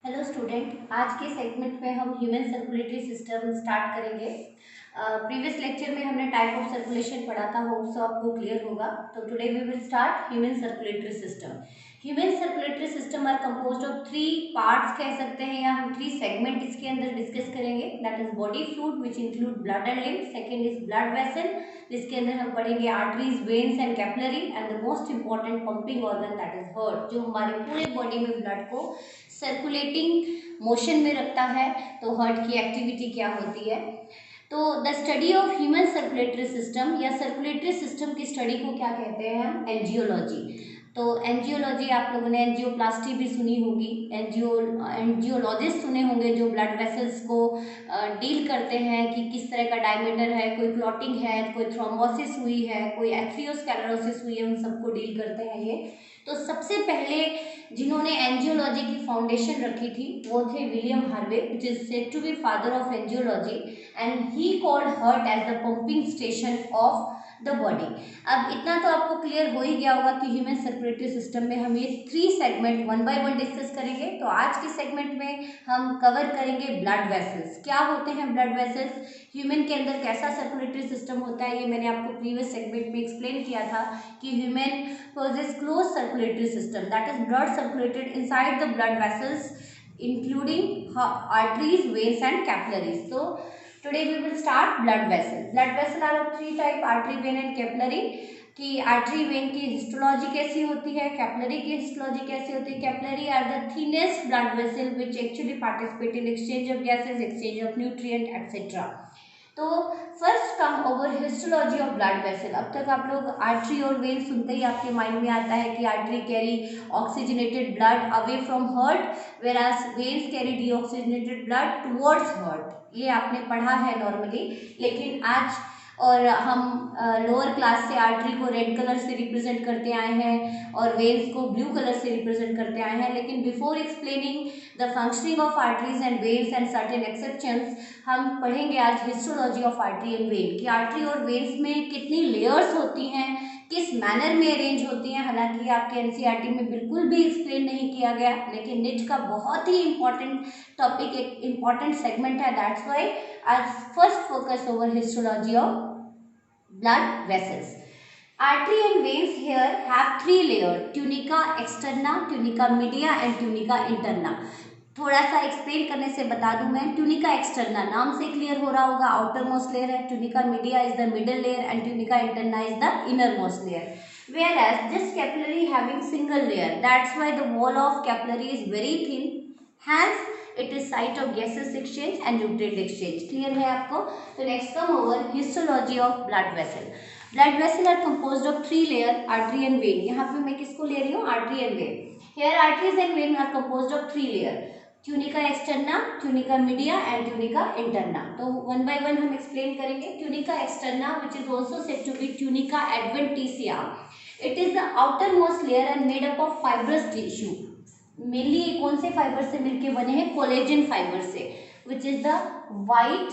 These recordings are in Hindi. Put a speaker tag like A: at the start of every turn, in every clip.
A: हेलो स्टूडेंट, आज के सेगमेंट में हम ह्यूमन सर्कुलेटरी सिस्टम स्टार्ट करेंगे। प्रीवियस लेक्चर में हमने टाइप ऑफ सर्कुलेशन पढ़ा था, वो सब आपको क्लियर होगा। तो today we will start human circulatory system. Human circulatory system are composed of three parts कह सकते हैं, या हम थ्री सेगमेंट इसके अंदर डिस्कस करेंगे। That is body fluid which include blood and lymph. Second is blood vessel, जिसके अंदर हम पढ़ेंगे arteries, veins and capillary. And the most important pumping organ that is heart, जो हमारे पूरे बॉडी में ब्लड को सर्कुलेटिंग मोशन में रखता है। तो हार्ट की एक्टिविटी क्या होती है? तो the study of human circulatory system या सर्कुलेटरी सिस्टम की स्टडी को क्या कहते हैं हम? एंजियोलॉजी। तो एंजियोलॉजी, आप लोगों ने एंजियोप्लास्टी भी सुनी होगी, एंजियोलॉजिस्ट सुने होंगे जो ब्लड वेसल्स को डील करते हैं कि किस तरह का डायमीटर है, कोई क्लॉटिंग है, कोई थ्रोम्बोसिस हुई है, कोई एथरियोस्क्लेरोसिस हुई है, उन सबको डील करते हैं ये। तो सबसे पहले जिन्होंने एंजियोलॉजी की फाउंडेशन रखी थी वो थे William Harvey, which is said to be father of angiology, and he called heart as the pumping station of the body. अब इतना तो आपको क्लियर हो ही गया होगा कि ह्यूमन सर्कुलेटरी सिस्टम में हम ये three segment one by one discuss करेंगे। तो आज के सेगमेंट में हम कवर करेंगे ब्लड वेसल्स। क्या होते हैं ब्लड वेसल्स, ह्यूमन के अंदर कैसा सर्कुलेटरी सिस्टम होता है, ये मैंने आपको प्रीवियस सेगमेंट में एक्सप्लेन किया था कि human possess closed circulatory system, that is blood circulated inside the blood vessels including arteries, veins and capillaries. So today we will start blood vessel. Blood vessel are of three type: artery, vein and capillary. कि आर्टरी वेन की हिस्टोलॉजी कैसी होती है, कैपिलरी की हिस्टोलॉजी कैसी होती है। Capillary are the thinnest blood vessel which actually participate in exchange of gases, exchange of nutrient etcetera. तो first come over histology of blood vessel. अब तक आप लोग आर्टरी और वेन सुनते ही आपके माइंड में आता है कि artery carry oxygenated blood away from heart, whereas veins carry deoxygenated blood towards heart. ये आपने पढ़ा है नॉर्मली, लेकिन आज और हम लोअर क्लास से आर्टरी को रेड कलर से रिप्रेजेंट करते आए हैं और वेन्स को ब्लू कलर से रिप्रेजेंट करते आए हैं। लेकिन before explaining the functioning of arteries and veins and certain exceptions, हम पढ़ेंगे आज histology of artery and when कि आर्टरी और वेन्स में कितनी लेयर्स होती हैं, किस मैनर में अरेंज होती हैं। हालांकि आपके एनसीईआरटी में बिल्कुल भी एक्सप्लेन नहीं किया गया, लेकिन निट का बहुत ही इंपॉर्टेंट टॉपिक, एक इंपॉर्टेंट सेगमेंट है। दैट्स वाई आज first focus over histology of blood vessels. Artery and veins here have three layers: tunica externa, tunica media and tunica interna. थोड़ा सा एक्सप्लेन करने से बता दूं मैं, ट्यूनिका एक्सटर्ना नाम से क्लियर हो रहा होगा, आउटर मोस्ट लेयर है। Tunica media is the middle layer and tunica interna is the inner most layer. Whereas this capillary having single layer, that's why the wall of capillary is very thin. Hence it is site of gaseous exchange and nutrient exchange. Clear है आपको? तो next come over histology of blood vessel. Blood vessel are composed of three layer: artery and vein. यहाँ पे मैं किसको ले रही हूँ? Artery and vein. Here arteries and vein are composed of three layer: tunica externa, tunica media and tunica interna. तो one by one हम explain करेंगे. Tunica externa, which is also said to be tunica adventitia, it is the outermost layer and made up of fibrous tissue. Mainly ये कौन से फाइबर से मिलके बने हैं? कोलेजन फाइबर से, which is the white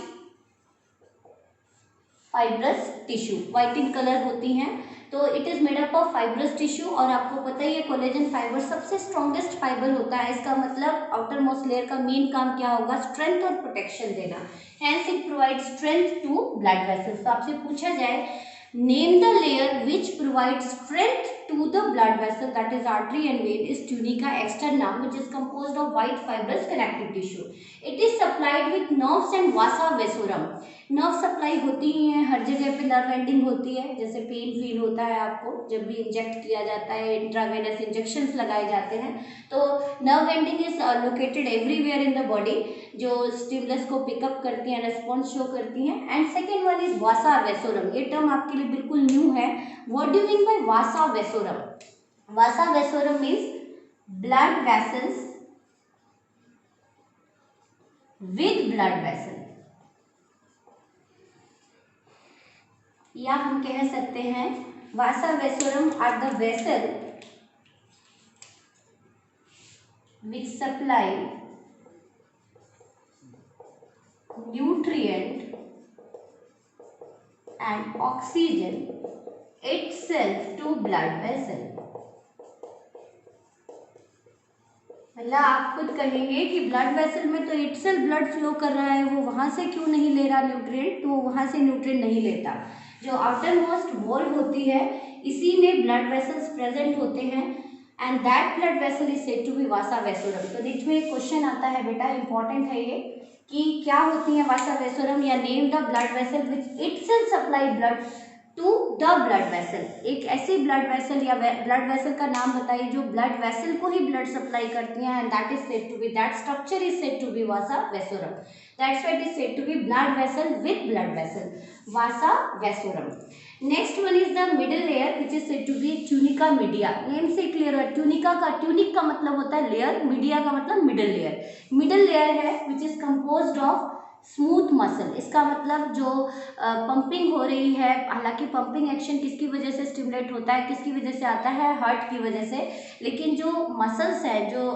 A: fibrous tissue, white in colour होती हैं। तो it is made up of fibrous tissue, और आपको पता ही है कोलेजन फाइबर सबसे स्ट्रॉन्गेस्ट फाइबर होता है। इसका मतलब आउटर मोस्ट लेयर का मेन काम क्या होगा? स्ट्रेंथ और प्रोटेक्शन देना। Hence it provide strength to blood vessels. तो आपसे पूछा जाए, name the layer which provides strength to the blood vessel, that is artery and vein, is tunica externa, which is composed of white fibrous connective tissue. It is supplied with nerves and vasa vasorum. Nerve supply होती ही है, हर जगह पे नर्व एंडिंग होती है। जैसे पेन फील होता है आपको जब भी इंजेक्ट किया जाता है, इंट्रावेनस इंजेक्शंस लगाए जाते हैं, तो nerve ending is located everywhere in the body, जो स्टिमुलस को पिकअप करती हैं, रेस्पॉन्स शो करती हैं। And second one is vasa vasorum. ये टर्म आपके लिए बिल्कुल न्यू है। What do you mean by vasa vasorum? Vasa vasorum means blood vessels with blood vessel, या हम कह सकते हैं vasa vasorum are the vessel which supply nutrient and oxygen itself to blood vessel. मतलब आप खुद कहेंगे कि ब्लड वेसल में तो इटसेल्फ ब्लड फ्लो कर रहा है, वो वहाँ से क्यों नहीं ले रहा न्यूट्रिएंट, तो वो वहाँ से न्यूट्रिएंट नहीं लेता। जो आउटर मोस्ट वॉल होती है इसी में ब्लड वेसल्स प्रेजेंट होते हैं and that blood vessel is said to be vasa vasorum. तो बीच में एक क्वेश्चन आता है बेटा, इंपॉर्टेंट है ये, कि क्या होती है वासा वेसोरम, या name the blood vessel which itself supply blood to the blood vessel. एक ऐसी ब्लड वेसल या ब्लड वेसल का नाम बताइए जो ब्लड वेसल को ही ब्लड सप्लाई करती है, and that is said to be, that structure is said to be vasa vasorum. That's why it is said to be blood vessel with blood vessel, vasa vasorum. Next one is the middle layer which is said to be tunica media. Name से क्लियर है, ट्यूनिका का, ट्यूनिक का मतलब होता है लेयर, मीडिया का मतलब मिडिल लेयर। मिडिल लेयर है which is composed of smooth muscle. इसका मतलब जो पंपिंग हो रही है, हालांकि पंपिंग एक्शन किसकी वजह से स्टिमुलेट होता है, किसकी वजह से आता है, हार्ट की वजह से, लेकिन जो मसल्स है, जो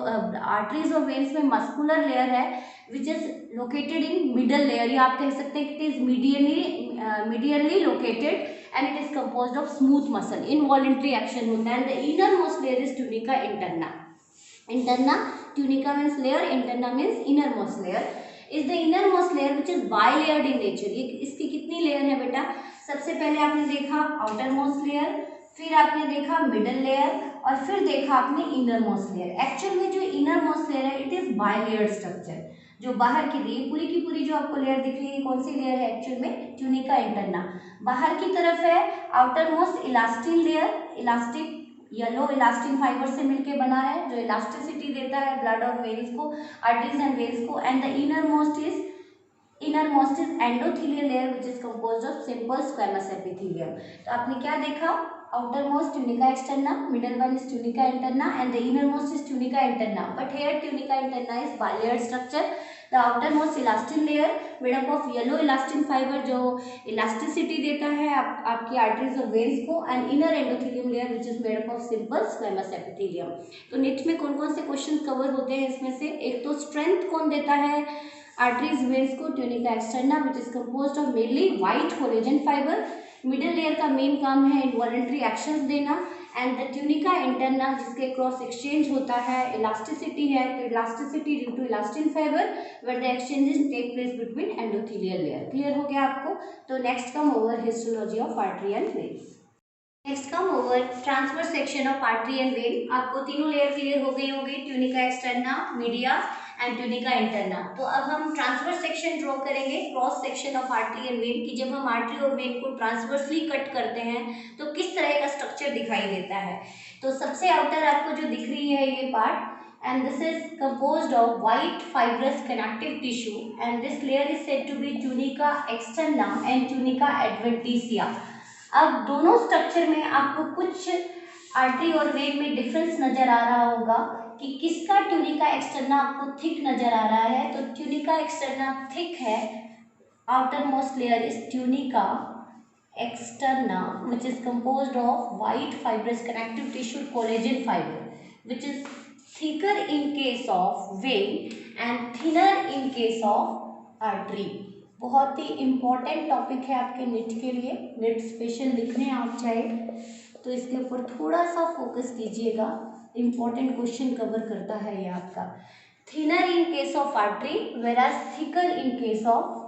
A: आर्टरीज और वेन्स में मस्कुलर लेयर है which is located in middle layer, या आप कह सकते हैं कि it is medially located and it is composed of smooth muscle. Involuntary action होता है and the inner most layer is tunica interna. Interna, tunica means layer, interna means inner most layer, is the inner most layer which is bilayered in nature. ये इसकी कितनी लेयर है बेटा, सबसे पहले आपने देखा आउटर मोस्ट लेयर, फिर आपने देखा मिडल लेयर, और फिर देखा आपने इनर मोस्ट लेयर। एक्चुअल में जो इनर मोस्ट लेयर है इट इज बाइलेयर्ड स्ट्रक्चर। जो बाहर की पूरी की पूरी जो आपको लेयर दिख रही है, कौन सी लेयर है एक्चुअल में, ट्यूनिका इंटरना। बाहर की तरफ है outer most elastin layer, elastic yellow elastin fibre से मिलके बना है, जो इलास्टिसिटी देता है ब्लड और वेन्स को, आर्टरीज एंड वेन्स को। And the inner most is endothelial layer which is composed of simple squamous epithelium. तो आपने क्या देखा, outer most tunica externa, middle one is tunica interna and the inner most is tunica interna, but here tunica interna is bilayered structure. The outermost elastin layer made up of yellow elastin fiber जो इलास्टिसिटी देता है आपकी आर्टरीज और वेन्स को, and inner endothelium layer which is made up of simple squamous epithelium. तो नेक्स्ट में कौन कौन से क्वेश्चन कवर होते हैं इसमें से, एक तो स्ट्रेंथ कौन देता है आर्टरीज वेन्स को, tunica externa which is composed of mainly white collagen fibre. Middle layer का मेन काम है इनवॉलेंट्री एक्शंस देना, एंड द ट्यूनिका इंटरना जिसके क्रॉस एक्सचेंज होता है, इलास्टिसिटी है, तो elasticity due to elastin fibre where the exchanges take place between endothelial layer. Clear हो गया आपको। तो next come over histology of artery and veins. Next come over transverse section of artery and when. आपको तीनों लेयर क्लियर हो गई होगी, tunica externa, media and tunica interna. तो अब हम ट्रांसवर्स सेक्शन ड्रॉ करेंगे, cross section of artery and when, कि जब हम आर्टरी और वेन को ट्रांसवर्सली कट करते हैं तो किस तरह का स्ट्रक्चर दिखाई देता है। तो सबसे आउटर आपको जो दिख रही है ये part, and this is composed of white fibrous connective tissue and this layer is said to be tunica externa and tunica adventitia. अब दोनों स्ट्रक्चर में आपको कुछ आर्टरी और वेन में डिफरेंस नजर आ रहा होगा कि किसका ट्यूनिका एक्सटर्ना आपको थिक नजर आ रहा है। तो ट्यूनिका एक्सटर्ना थिक है, outer most layer is tunica externa which is composed of white fibrous connective tissue collagen fiber which is thicker in case of vein and thinner in case of artery। बहुत ही इम्पॉर्टेंट टॉपिक है आपके नीट के लिए, नीट स्पेशल लिखने आप चाहे तो इसके ऊपर थोड़ा सा फोकस कीजिएगा, इम्पॉर्टेंट क्वेश्चन कवर करता है ये आपका। Thinner in case of artery वेराज thicker in case of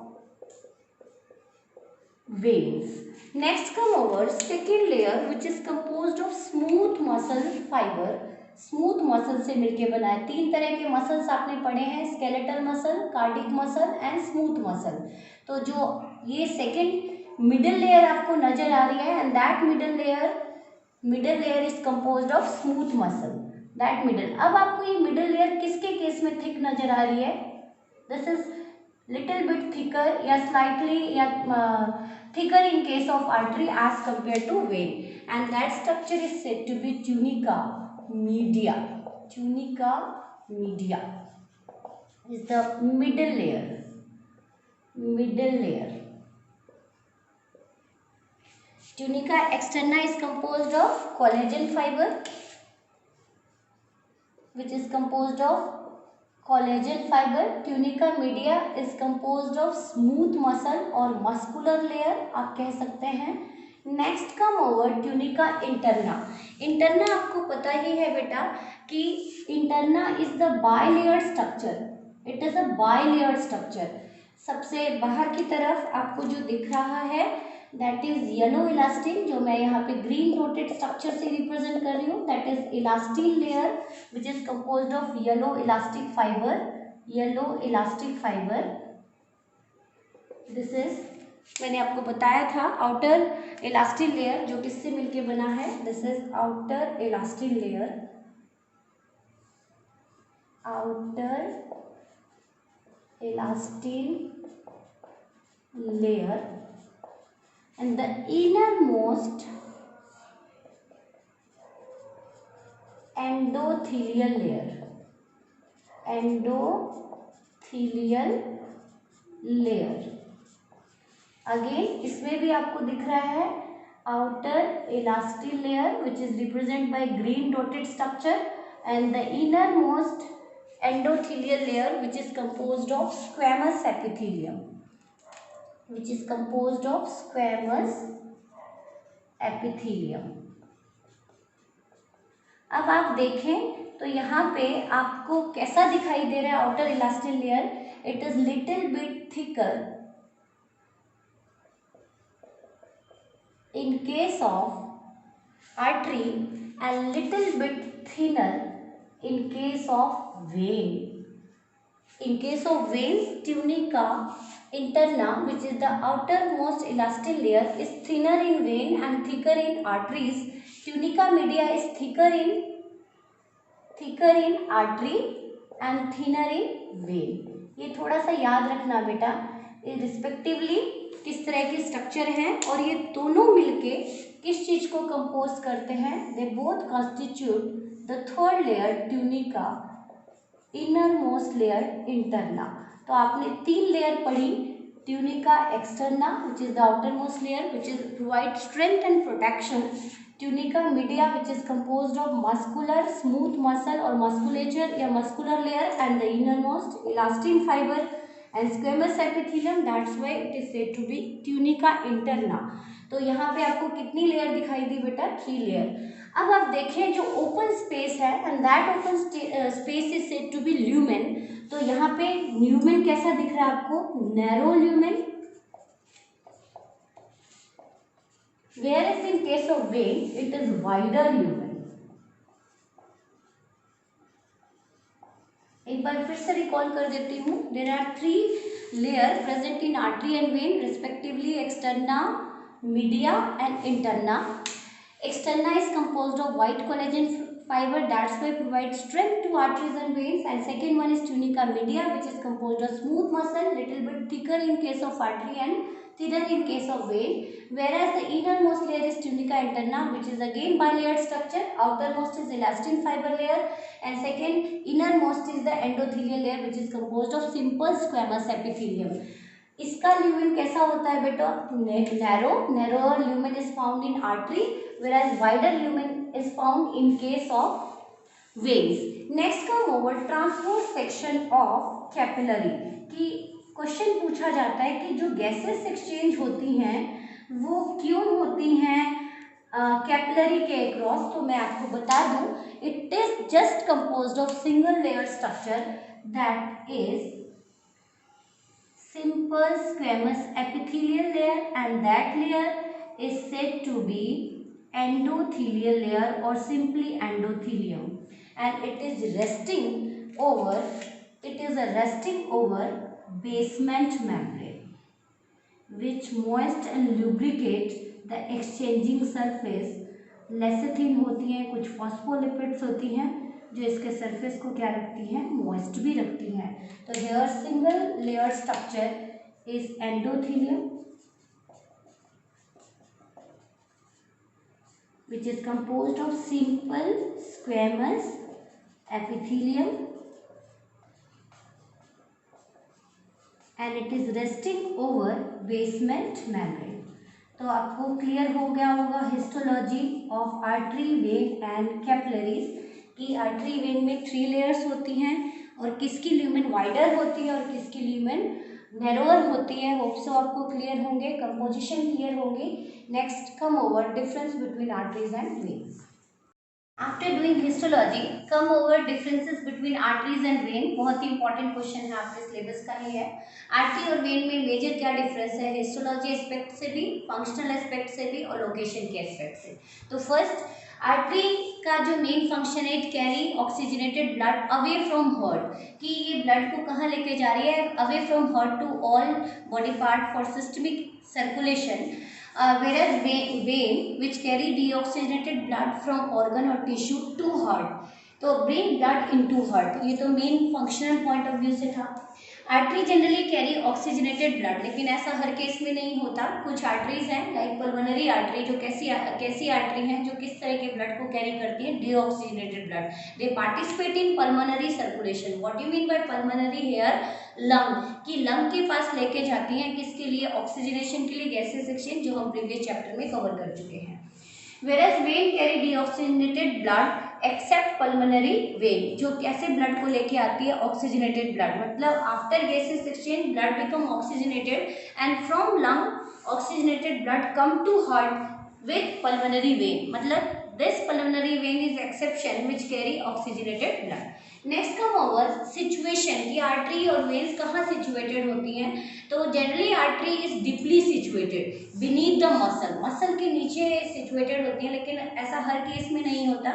A: veins। Next come over second layer which is composed of smooth muscle fiber। Smooth muscle से मिलके बना है। तीन तरह के मसल्स आपने पढ़े हैं, skeletal muscle, cardiac muscle and smooth muscle. तो जो ये सेकेंड मिडिल लेयर आपको नजर आ रही है and that middle layer is composed of smooth muscle, that middle. अब आपको ये मिडिल लेयर किसके केस में थिक नजर आ रही है, this is little bit thicker या स्लाइटली या thicker in case of artery as compared to vein, and that structure is said to be tunica media। tunica media is the middle layer। tunica externa is composed of collagen fiber which is composed of collagen fiber। tunica media is composed of smooth muscle और muscular layer आप कह सकते हैं। Next come over tunica interna. Interna आपको पता ही है बेटा, कि interna is the bilayered structure, it is a bilayered structure. सबसे बाहर की तरफ आपको जो दिख रहा है दैट इज येलो इलास्टिन, जो मैं यहाँ पे ग्रीन डॉटेड स्ट्रक्चर से रिप्रेजेंट कर रही हूँ, that is elastin layer which is composed of yellow elastic fibre, yellow elastic fibre. This is, मैंने आपको बताया था आउटर इलास्टिन लेयर जो किससे मिलके बना है, this is outer elastin layer, outer elastin layer and the innermost endothelial layer, endothelial layer। Again इसमें भी आपको दिख रहा है outer elastin layer which is represented by green dotted structure and the innermost endothelial layer which is composed of squamous epithelium, which is composed of squamous epithelium। अब आप देखें तो यहाँ पे आपको कैसा दिखाई दे रहा है outer elastin layer, it is little bit thicker in case of artery and little bit thinner in case of vein. In case of veins, tunica interna, which is the outermost elastin layer, is thinner in vein and thicker in arteries. Tunica media is thicker in artery and thinner in vein. ये थोड़ा सा याद रखना बेटा, रिस्पेक्टिवली किस तरह के स्ट्रक्चर हैं और ये दोनों मिलके किस चीज को कंपोज करते हैं, they both constitute the third layer tunica, inner most layer interna. तो आपने 3 लेयर पढ़ी, tunica externa which is the outer most layer which is provide strength and protection, tunica media which is composed of muscular smooth muscle और मस्कुलेचर या muscular layer and the inner most elastin fibre and squamous epithelium, that's why it is said to be tunica interna। तो यहाँ पे आपको कितनी लेयर दिखाई दी बेटा, 3 लेयर। अब आप देखें जो ओपन स्पेस है and that open space is said to be lumen, तो यहाँ पे ल्यूमेन कैसा दिख रहा है आपको, narrow lumen, whereas in case of vein it is wider lumen। एक बार फिर से रिकॉल कर देती हूँ, there are 3 layer present in artery and vein respectively externa, media and interna. Externa is composed of white collagen fiber, that's why provide strength to arteries and veins, and second one is tunica media which is composed of smooth muscle, little bit thicker in case of artery and thinner in case of vein, whereas the innermost layer is tunica interna which is again bilayered structure, outermost is elastin fiber layer and second innermost is the endothelial layer which is composed of simple squamous epithelium। इसका ल्यूमेन कैसा होता है बेटा, narrower lumen is found in artery whereas wider lumen is found in case of veins। next come over transverse section of capillary, कि क्वेश्चन पूछा जाता है कि जो गैसेस एक्सचेंज होती हैं वो क्यों होती हैं कैपिलरी के अक्रॉस, तो मैं आपको बता दूं it is just composed of single layer structure that is simple squamous epithelial layer and that layer is said to be endothelial layer or simply endothelium, and it is resting over basement membrane which moist and lubricate the exchanging surface। Lecithin होती हैं, कुछ फॉस्फोलिपिड्स होती हैं जो इसके सरफेस को क्या रखती हैं, मॉइस्ट भी रखती हैं। तो here single layer structure is endothelium which is composed of simple squamous epithelium and it is resting over basement membrane। तो आपको क्लियर हो गया होगा histology of artery, when and capillaries, कि आर्टरी वेन में 3 लेयर्स होती हैं और किसकी ल्यूमेन वाइडर होती है और किसकी ल्यूमेन नैरोअर होती है। होप सो आपको क्लियर होंगे, कंपोजिशन क्लियर होंगी। Next come over difference between arteries and veins. After doing histology come over differences between arteries and when. बहुत ही इंपॉर्टेंट क्वेश्चन है, आपके सिलेबस का ही है। आर्टरी और वेन में मेजर क्या डिफरेंस है, हिस्टोलॉजी एस्पेक्ट से भी, फंक्शनल एस्पेक्ट से भी और लोकेशन के एस्पेक्ट से। तो फर्स्ट, आर्टरी का जो मेन फंक्शन है, it carry oxygenated blood away from heart, कि ये ब्लड को कहाँ लेके जा रही है, away from heart to all body part for systemic circulation. Whereas vein which carry deoxygenated blood from organ or tissue to heart, तो bring blood into heart। ये तो main functional point of view से था। Artery generally carry oxygenated blood, लेकिन ऐसा हर केस में नहीं होता। कुछ आर्टरीज हैं लाइक पल्मोनरी आर्टरी, जो कैसी आर्टरी हैं, जो किस तरह के ब्लड को कैरी करती है, deoxygenated blood. They participate in pulmonary circulation. What you mean by pulmonary here, lung, की लंग के पास लेके जाती हैं, किसके लिए, ऑक्सीजनेशन के लिए, गैसेस एक्सचेंज, जो हम प्रीवियस चैप्टर में कवर कर चुके हैं। Whereas vein carry deoxygenated blood except pulmonary vein, जो कैसे ब्लड को लेके आती है, ऑक्सीजनेटेड ब्लड, मतलब after gases exchange blood become oxygenated and from lung oxygenated blood come to heart with pulmonary vein, मतलब this pulmonary vein is exception which carry oxygenated blood. Next come over situation, की आर्टरी और वेन्स कहाँ सिचुएटेड होती हैं। तो generally artery is deeply situated beneath the muscle, muscle के नीचे सिचुएटेड होती हैं, लेकिन ऐसा हर केस में नहीं होता।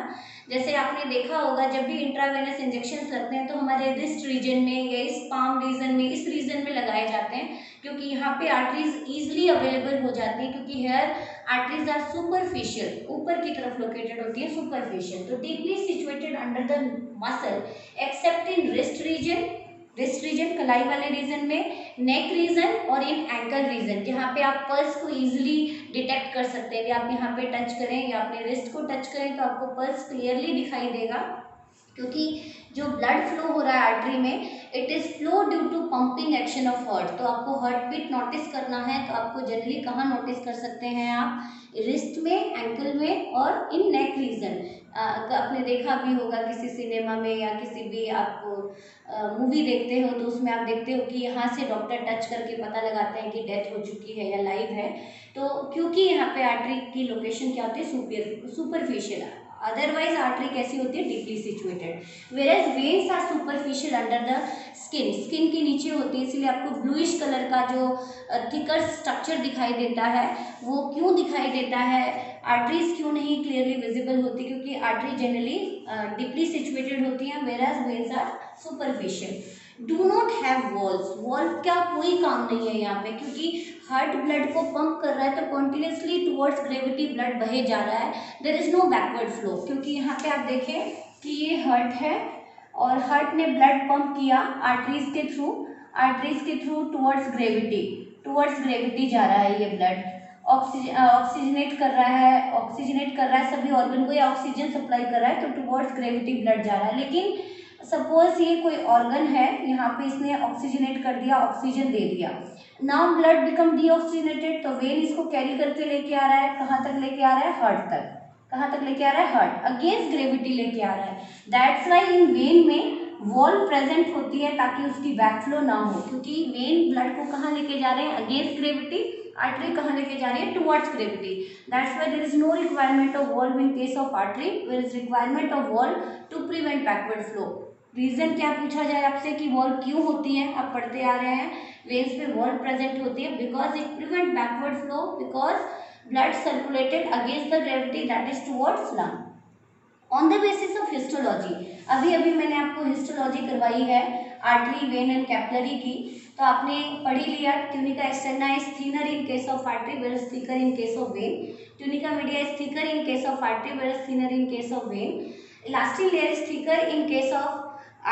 A: जैसे आपने देखा होगा, जब भी इंट्रावेनस इंजेक्शन लगते हैं तो हमारे रिस्ट रीजन में या इस पाम रीजन में, इस रीजन में लगाए जाते हैं, क्योंकि यहाँ पे आर्टरीज इजीली अवेलेबल हो जाती हैं, क्योंकि हेयर आर्टरीज आर सुपरफिशियल, ऊपर की तरफ लोकेटेड होती है, सुपरफिशियल। तो deeply situated under the muscle except in wrist region, wrist region कलाई वाले रीजन में, नेक रीजन और इन एंकल रीजन, जहाँ पे आप पल्स को इजीली डिटेक्ट कर सकते हैं। आप यहाँ पे टच करें या अपने रिस्ट को टच करें तो आपको पल्स क्लियरली दिखाई देगा, क्योंकि जो ब्लड फ्लो हो रहा है आर्टरी में, it is flow due to pumping action of heart. तो आपको हार्ट बीट नोटिस करना है, तो आपको जनरली कहाँ नोटिस कर सकते हैं आप, रिस्ट में, एंकल में और इन नेक रीजन। आपने देखा भी होगा किसी सिनेमा में या किसी भी आप मूवी देखते हो, तो उसमें आप देखते हो कि यहाँ से डॉक्टर टच करके पता लगाते हैं कि डेथ हो चुकी है या लाइव है। तो क्योंकि यहाँ पे आर्टरी की लोकेशन क्या होती है, सुपरफिशियल। अदरवाइज आर्टरी कैसी होती है, deeply situated. Whereas veins are superficial under the skin, skin के नीचे होती है, इसलिए आपको ब्लूइश कलर का जो थिकर स्ट्रक्चर दिखाई देता है। वो क्यों दिखाई देता है, आर्टरीज क्यों नहीं क्लियरली विजिबल होती, क्योंकि आर्टरी जनरली डीपली सिचुएटेड होती हैं, whereas veins are superficial. Do not have walls, wall का कोई काम नहीं है यहाँ पे, क्योंकि हार्ट ब्लड को पंप कर रहा है तो कॉन्टिन्यूसली टुवर्ड्स ग्रेविटी ब्लड बहे जा रहा है, there is no backward flow. क्योंकि यहाँ पे आप देखें कि ये हार्ट है और हार्ट ने ब्लड पंप किया आर्टरीज के थ्रू, आर्टरीज के थ्रू टुवर्ड्स ग्रेविटी जा रहा है, ये ब्लड ऑक्सीजनेट कर रहा है सभी ऑर्गन को, या ऑक्सीजन सप्लाई कर रहा है, तो टुवर्ड्स ग्रेविटी ब्लड जा रहा है। लेकिन सपोज ये कोई ऑर्गन है, यहाँ पे इसने ऑक्सीजनेट कर दिया, ऑक्सीजन दे दिया, नाउ ब्लड बिकम डीऑक्सीजनेटेड, तो वेन इसको कैरी करके लेके आ रहा है, कहाँ तक लेके आ रहा है, हार्ट तक। कहाँ तक लेके आ रहा है, हार्ट, अगेंस्ट ग्रेविटी लेके आ रहा है। दैट्स वाई इन वेन में वॉल प्रेजेंट होती है, ताकि उसकी बैकफ्लो ना हो, क्योंकि वेन ब्लड को कहाँ लेके जा रहे हैं, अगेंस्ट ग्रेविटी, आर्टरी कहाँ लेके जा रही है, towards gravity. That's why there is no requirement of valve in case of artery, there is requirement of valve to prevent backward flow. Reason क्या पूछा जाए आपसे कि वॉल्व क्यों होती है, आप पढ़ते आ रहे हैं, वेन्स में वॉल्व प्रेजेंट होती है, because it prevent backward flow, because blood circulated against the gravity that is towards lung. On the basis of histology, अभी अभी मैंने आपको हिस्टोलॉजी करवाई है आर्टरी, वेन एंड कैपिलरी की, तो आपने पढ़ ही लिया। Tunica externa is thinner in case of artery, whereas thicker in case of vein. Tunica media is thicker in case of artery, whereas thinner in case of vein. Elastin layer is thicker in case of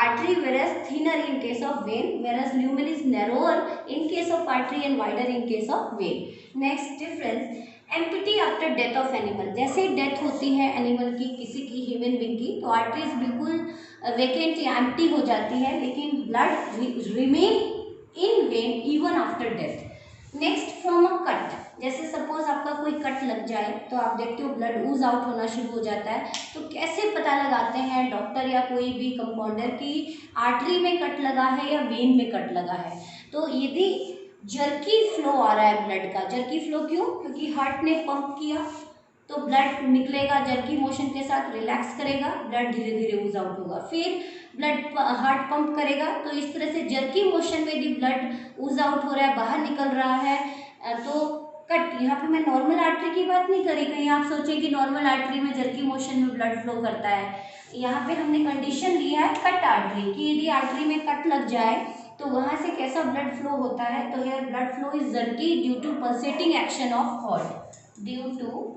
A: artery, whereas thinner in case of vein, whereas lumen is narrower in case of artery and wider in case of vein. Next difference, empty after death of animal, जैसे डेथ होती है एनिमल की, किसी की, ह्यूमन बीइंग की, तो आर्टरीज बिल्कुल वेकेंट या एम्प्टी हो जाती है, लेकिन blood remain in when even after death. Next, from a cut, जैसे सपोज आपका कोई कट लग जाए तो आप देखते हो ब्लड ऊज आउट होना शुरू हो जाता है, तो कैसे पता लगाते हैं डॉक्टर या कोई भी कंपाउंडर की आर्टरी में कट लगा है या वेन में कट लगा है। तो यदि जर्की फ्लो आ रहा है ब्लड का, जर्की फ्लो क्यों, क्योंकि हार्ट ने पंप किया, तो ब्लड निकलेगा जर्की मोशन के साथ, रिलैक्स करेगा, ब्लड धीरे धीरे ऊज आउट होगा। फिर ब्लड हार्ट पंप करेगा, तो इस तरह से जर्की मोशन में भी ब्लड ऊज आउट हो रहा है, बाहर निकल रहा है। तो कट, यहाँ पे मैं नॉर्मल आर्टरी की बात नहीं करी, कहीं आप सोचें कि नॉर्मल आर्टरी में जर्की मोशन में ब्लड फ्लो करता है। यहाँ पे हमने कंडीशन लिया है कट आर्टरी की, यदि आर्टरी में कट लग जाए तो वहाँ से कैसा ब्लड फ्लो होता है। तो here blood flow is jerky due to pulsating action of heart, due to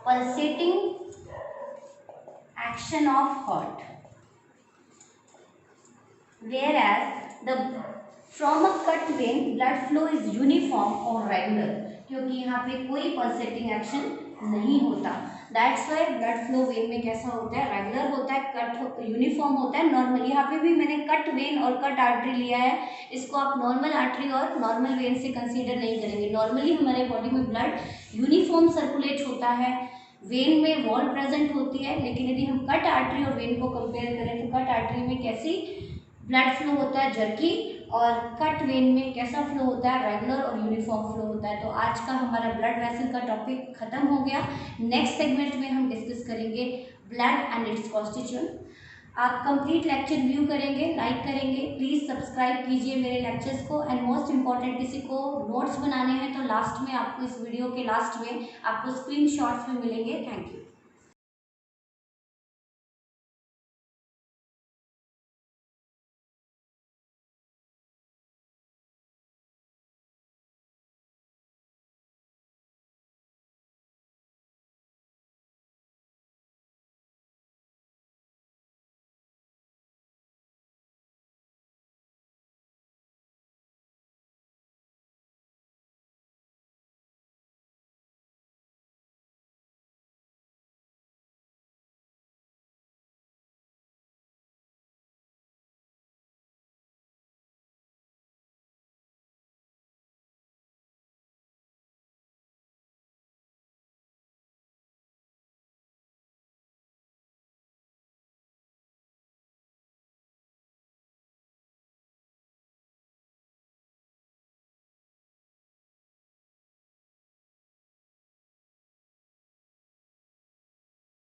A: pulsating action of heart, whereas the from a cut vein blood flow is uniform or regular, क्योंकि यहाँ पे कोई pulsating action नहीं होता। That's why blood flow when में कैसा होता है, रेगुलर होता है, कट यूनिफॉर्म होता है, नॉर्मल। यहाँ पे भी मैंने कट वेन और कट आर्टरी लिया है, इसको आप नॉर्मल आर्टरी और नॉर्मल वेन से कंसीडर नहीं करेंगे। नॉर्मली हमारे बॉडी में ब्लड यूनिफॉर्म सर्कुलेट होता है, वेन में वॉल प्रेजेंट होती है, लेकिन यदि हम कट आर्टरी और वेन को कंपेयर करें तो कट आर्टरी में कैसी ब्लड फ्लो होता है, जर्की, और कट वेन में कैसा फ्लो होता है, रेगुलर और यूनिफॉर्म फ्लो होता है। तो आज का हमारा ब्लड वेसल का टॉपिक खत्म हो गया। नेक्स्ट सेगमेंट में हम डिस्कस करेंगे ब्लड एंड इट्स कॉन्स्टिट्यूएंट। आप कंप्लीट लेक्चर व्यू करेंगे, लाइक करेंगे, प्लीज़ सब्सक्राइब कीजिए मेरे लेक्चर्स को। एंड मोस्ट इंपॉर्टेंट, किसी को नोट्स बनाने हैं तो लास्ट में आपको, इस वीडियो के लास्ट में आपको स्क्रीनशॉट्स में मिलेंगे। Thank you.